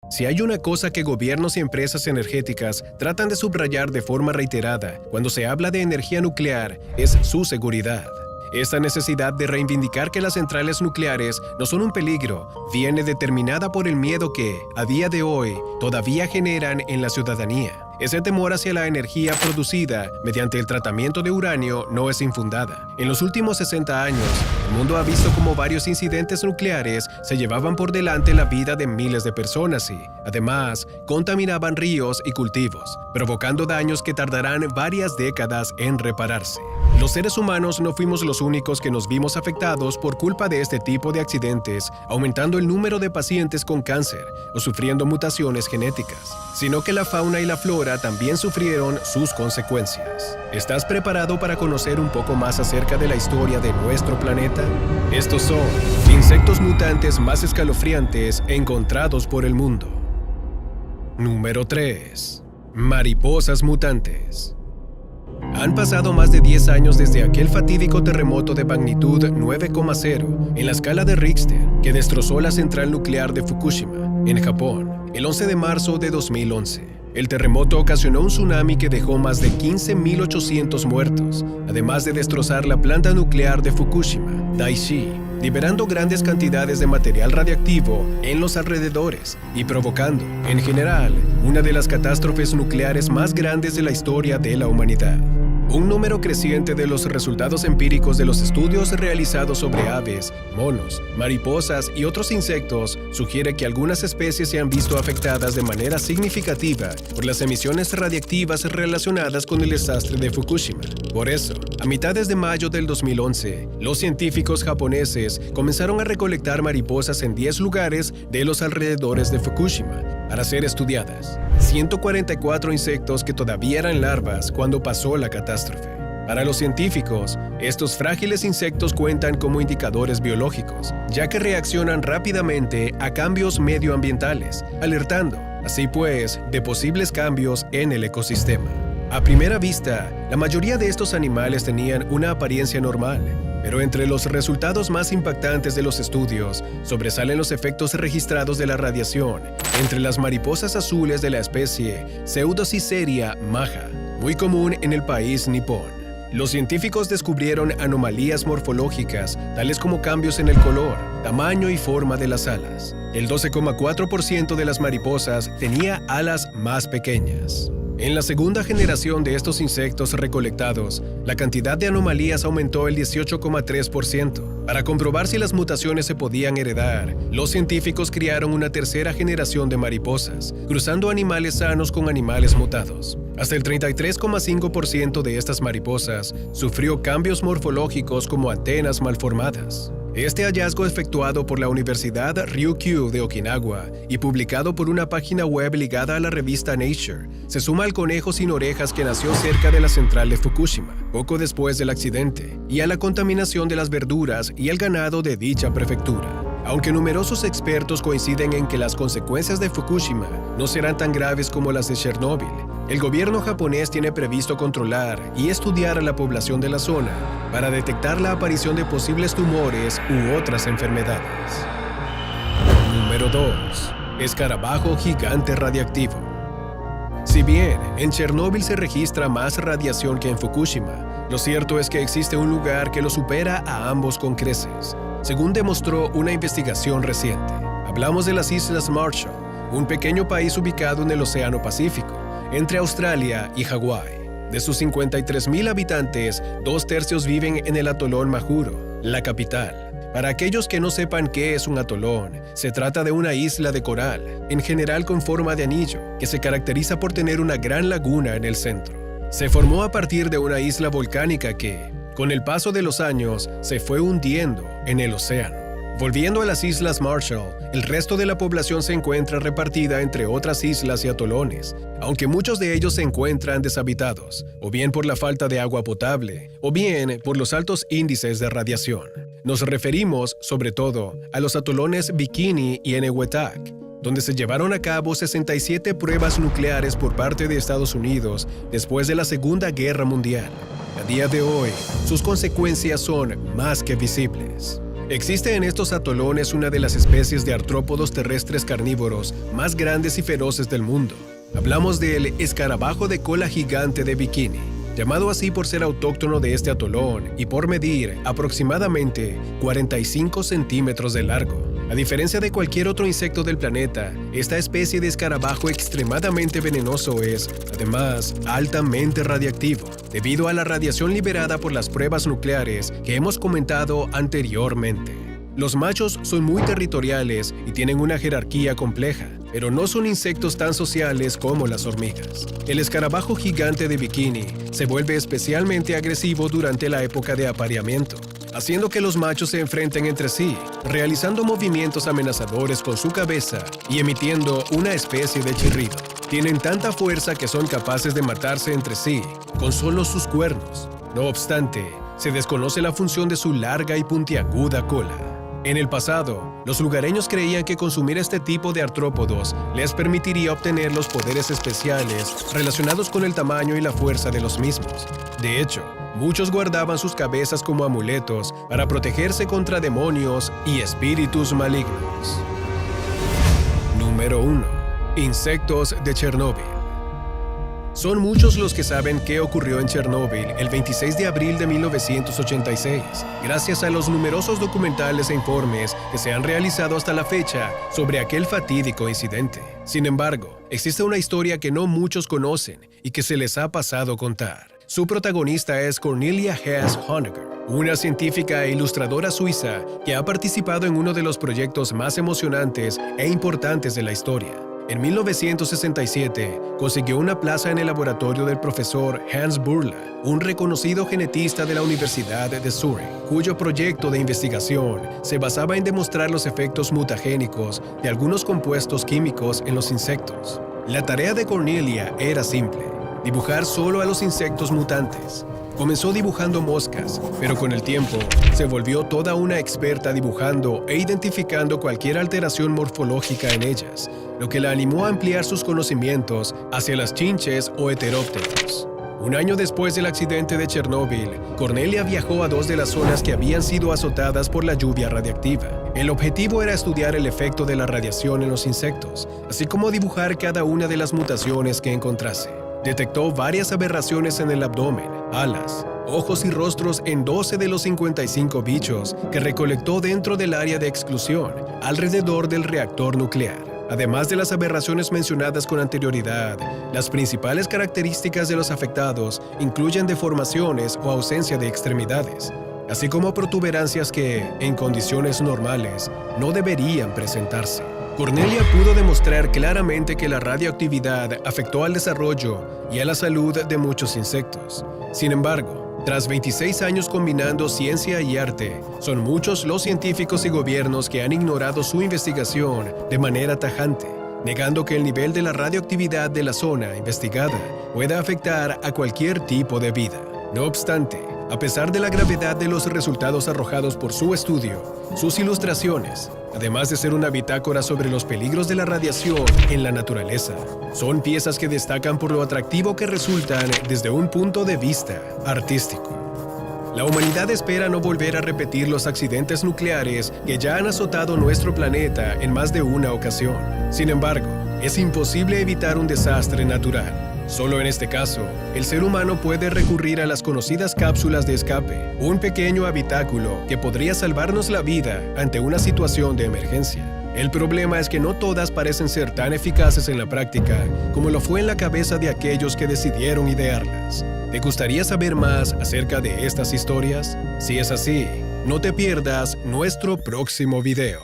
Si hay una cosa que gobiernos y empresas energéticas tratan de subrayar de forma reiterada cuando se habla de energía nuclear, es su seguridad. Esta necesidad de reivindicar que las centrales nucleares no son un peligro viene determinada por el miedo que, a día de hoy, todavía generan en la ciudadanía. Ese temor hacia la energía producida mediante el tratamiento de uranio no es infundada. En los últimos 60 años, el mundo ha visto cómo varios incidentes nucleares se llevaban por delante la vida de miles de personas y, además, contaminaban ríos y cultivos, provocando daños que tardarán varias décadas en repararse. Los seres humanos no fuimos los únicos que nos vimos afectados por culpa de este tipo de accidentes, aumentando el número de pacientes con cáncer o sufriendo mutaciones genéticas, sino que la fauna y la flora también sufrieron sus consecuencias. ¿Estás preparado para conocer un poco más acerca de la historia de nuestro planeta? Estos son insectos mutantes más escalofriantes encontrados por el mundo. Número 3. Mariposas mutantes. Han pasado más de 10 años desde aquel fatídico terremoto de magnitud 9,0 en la escala de Richter que destrozó la central nuclear de Fukushima, en Japón, el 11 de marzo de 2011. El terremoto ocasionó un tsunami que dejó más de 15.800 muertos, además de destrozar la planta nuclear de Fukushima, Daiichi, liberando grandes cantidades de material radiactivo en los alrededores y provocando, en general, una de las catástrofes nucleares más grandes de la historia de la humanidad. Un número creciente de los resultados empíricos de los estudios realizados sobre aves, monos, mariposas y otros insectos sugiere que algunas especies se han visto afectadas de manera significativa por las emisiones radiactivas relacionadas con el desastre de Fukushima. Por eso, a mitades de mayo del 2011, los científicos japoneses comenzaron a recolectar mariposas en 10 lugares de los alrededores de Fukushima para ser estudiadas. 144 insectos que todavía eran larvas cuando pasó la catástrofe. Para los científicos, estos frágiles insectos cuentan como indicadores biológicos, ya que reaccionan rápidamente a cambios medioambientales, alertando, así pues, de posibles cambios en el ecosistema. A primera vista, la mayoría de estos animales tenían una apariencia normal, pero entre los resultados más impactantes de los estudios sobresalen los efectos registrados de la radiación entre las mariposas azules de la especie Pseudociceria maja, muy común en el país nipón. Los científicos descubrieron anomalías morfológicas, tales como cambios en el color, tamaño y forma de las alas. El 12,4% de las mariposas tenía alas más pequeñas. En la segunda generación de estos insectos recolectados, la cantidad de anomalías aumentó el 18,3%. Para comprobar si las mutaciones se podían heredar, los científicos criaron una tercera generación de mariposas, cruzando animales sanos con animales mutados. Hasta el 33,5% de estas mariposas sufrió cambios morfológicos como antenas malformadas. Este hallazgo efectuado por la Universidad Ryukyu de Okinawa y publicado por una página web ligada a la revista Nature, se suma al conejo sin orejas que nació cerca de la central de Fukushima, poco después del accidente, y a la contaminación de las verduras y el ganado de dicha prefectura. Aunque numerosos expertos coinciden en que las consecuencias de Fukushima no serán tan graves como las de Chernóbil, el gobierno japonés tiene previsto controlar y estudiar a la población de la zona para detectar la aparición de posibles tumores u otras enfermedades. Número 2. Escarabajo gigante radiactivo. Si bien en Chernóbil se registra más radiación que en Fukushima, lo cierto es que existe un lugar que lo supera a ambos con creces, según demostró una investigación reciente. Hablamos de las Islas Marshall, un pequeño país ubicado en el Océano Pacífico, entre Australia y Hawái. De sus 53,000 habitantes, 2/3 viven en el atolón Majuro, la capital. Para aquellos que no sepan qué es un atolón, se trata de una isla de coral, en general con forma de anillo, que se caracteriza por tener una gran laguna en el centro. Se formó a partir de una isla volcánica que, con el paso de los años, se fue hundiendo en el océano. Volviendo a las Islas Marshall, el resto de la población se encuentra repartida entre otras islas y atolones, aunque muchos de ellos se encuentran deshabitados, o bien por la falta de agua potable, o bien por los altos índices de radiación. Nos referimos, sobre todo, a los atolones Bikini y Enewetak, donde se llevaron a cabo 67 pruebas nucleares por parte de Estados Unidos después de la Segunda Guerra Mundial. A día de hoy, sus consecuencias son más que visibles. Existe en estos atolones una de las especies de artrópodos terrestres carnívoros más grandes y feroces del mundo. Hablamos del escarabajo de cola gigante de Bikini, llamado así por ser autóctono de este atolón y por medir aproximadamente 45 centímetros de largo. A diferencia de cualquier otro insecto del planeta, esta especie de escarabajo extremadamente venenoso es, además, altamente radiactivo, debido a la radiación liberada por las pruebas nucleares que hemos comentado anteriormente. Los machos son muy territoriales y tienen una jerarquía compleja, pero no son insectos tan sociales como las hormigas. El escarabajo gigante de Bikini se vuelve especialmente agresivo durante la época de apareamiento, haciendo que los machos se enfrenten entre sí, realizando movimientos amenazadores con su cabeza y emitiendo una especie de chirrido. Tienen tanta fuerza que son capaces de matarse entre sí con solo sus cuernos. No obstante, se desconoce la función de su larga y puntiaguda cola. En el pasado, los lugareños creían que consumir este tipo de artrópodos les permitiría obtener los poderes especiales relacionados con el tamaño y la fuerza de los mismos. De hecho, muchos guardaban sus cabezas como amuletos para protegerse contra demonios y espíritus malignos. Número 1. Insectos de Chernóbil. Son muchos los que saben qué ocurrió en Chernóbil el 26 de abril de 1986, gracias a los numerosos documentales e informes que se han realizado hasta la fecha sobre aquel fatídico incidente. Sin embargo, existe una historia que no muchos conocen y que se les ha pasado contar. Su protagonista es Cornelia Hess Honegger, una científica e ilustradora suiza que ha participado en uno de los proyectos más emocionantes e importantes de la historia. En 1967, consiguió una plaza en el laboratorio del profesor Hans Burla, un reconocido genetista de la Universidad de Zúrich, cuyo proyecto de investigación se basaba en demostrar los efectos mutagénicos de algunos compuestos químicos en los insectos. La tarea de Cornelia era simple: dibujar solo a los insectos mutantes. Comenzó dibujando moscas, pero con el tiempo se volvió toda una experta dibujando e identificando cualquier alteración morfológica en ellas, lo que la animó a ampliar sus conocimientos hacia las chinches o heterópteros. Un año después del accidente de Chernóbil, Cornelia viajó a 2 de las zonas que habían sido azotadas por la lluvia radiactiva. El objetivo era estudiar el efecto de la radiación en los insectos, así como dibujar cada una de las mutaciones que encontrase. Detectó varias aberraciones en el abdomen, alas, ojos y rostros en 12 de los 55 bichos que recolectó dentro del área de exclusión, alrededor del reactor nuclear. Además de las aberraciones mencionadas con anterioridad, las principales características de los afectados incluyen deformaciones o ausencia de extremidades, así como protuberancias que, en condiciones normales, no deberían presentarse. Cornelia pudo demostrar claramente que la radioactividad afectó al desarrollo y a la salud de muchos insectos. Sin embargo, tras 26 años combinando ciencia y arte, son muchos los científicos y gobiernos que han ignorado su investigación de manera tajante, negando que el nivel de la radioactividad de la zona investigada pueda afectar a cualquier tipo de vida. No obstante, a pesar de la gravedad de los resultados arrojados por su estudio, sus ilustraciones, además de ser una bitácora sobre los peligros de la radiación en la naturaleza, son piezas que destacan por lo atractivo que resultan desde un punto de vista artístico. La humanidad espera no volver a repetir los accidentes nucleares que ya han azotado nuestro planeta en más de una ocasión. Sin embargo, es imposible evitar un desastre natural. Solo en este caso, el ser humano puede recurrir a las conocidas cápsulas de escape, un pequeño habitáculo que podría salvarnos la vida ante una situación de emergencia. El problema es que no todas parecen ser tan eficaces en la práctica como lo fue en la cabeza de aquellos que decidieron idearlas. ¿Te gustaría saber más acerca de estas historias? Si es así, no te pierdas nuestro próximo video.